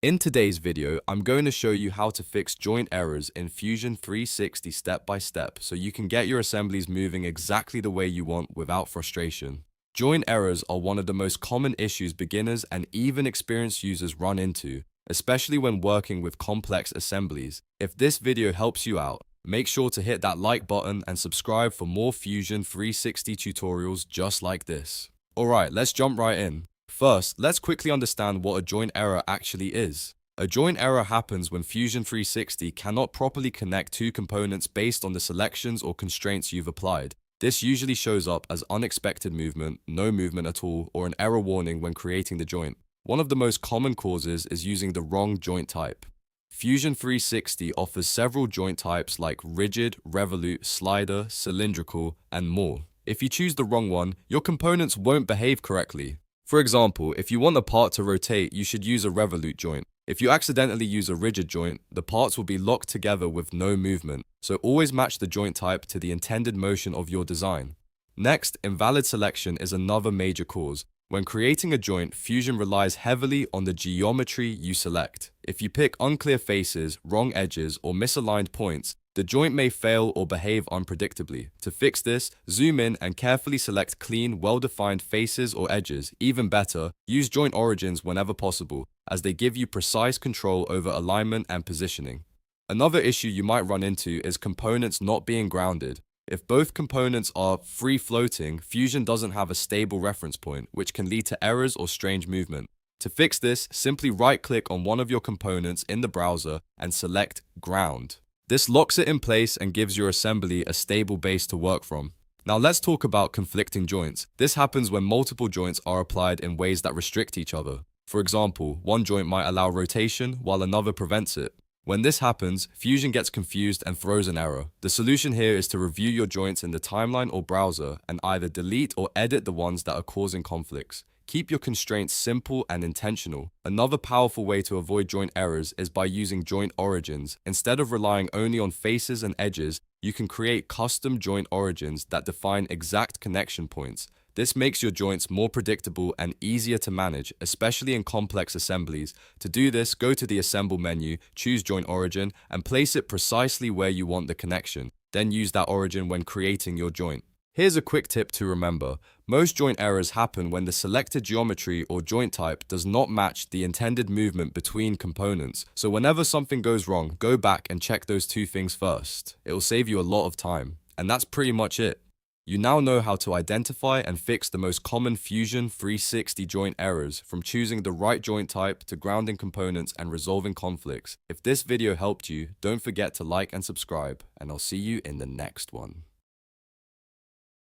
In today's video, I'm going to show you how to fix joint errors in Fusion 360 step by step so you can get your assemblies moving exactly the way you want without frustration. Joint errors are one of the most common issues beginners and even experienced users run into, especially when working with complex assemblies. If this video helps you out, make sure to hit that like button and subscribe for more Fusion 360 tutorials just like this. Alright, let's jump right in. First, let's quickly understand what a joint error actually is. A joint error happens when Fusion 360 cannot properly connect two components based on the selections or constraints you've applied. This usually shows up as unexpected movement, no movement at all, or an error warning when creating the joint. One of the most common causes is using the wrong joint type. Fusion 360 offers several joint types like rigid, revolute, slider, cylindrical, and more. If you choose the wrong one, your components won't behave correctly. For example, if you want a part to rotate, you should use a revolute joint. If you accidentally use a rigid joint, the parts will be locked together with no movement, so always match the joint type to the intended motion of your design. Next, invalid selection is another major cause. When creating a joint, Fusion relies heavily on the geometry you select. If you pick unclear faces, wrong edges, or misaligned points, the joint may fail or behave unpredictably. To fix this, zoom in and carefully select clean, well-defined faces or edges. Even better, use joint origins whenever possible, as they give you precise control over alignment and positioning. Another issue you might run into is components not being grounded. If both components are free-floating, Fusion doesn't have a stable reference point, which can lead to errors or strange movement. To fix this, simply right-click on one of your components in the browser and select Ground. This locks it in place and gives your assembly a stable base to work from. Now let's talk about conflicting joints. This happens when multiple joints are applied in ways that restrict each other. For example, one joint might allow rotation while another prevents it. When this happens, Fusion gets confused and throws an error. The solution here is to review your joints in the timeline or browser and either delete or edit the ones that are causing conflicts. Keep your constraints simple and intentional. Another powerful way to avoid joint errors is by using joint origins. Instead of relying only on faces and edges, you can create custom joint origins that define exact connection points. This makes your joints more predictable and easier to manage, especially in complex assemblies. To do this, go to the Assemble menu, choose Joint Origin, and place it precisely where you want the connection. Then use that origin when creating your joint. Here's a quick tip to remember. Most joint errors happen when the selected geometry or joint type does not match the intended movement between components. So whenever something goes wrong, go back and check those two things first. It will save you a lot of time. And that's pretty much it. You now know how to identify and fix the most common Fusion 360 joint errors, from choosing the right joint type to grounding components and resolving conflicts. If this video helped you, don't forget to like and subscribe, and I'll see you in the next one.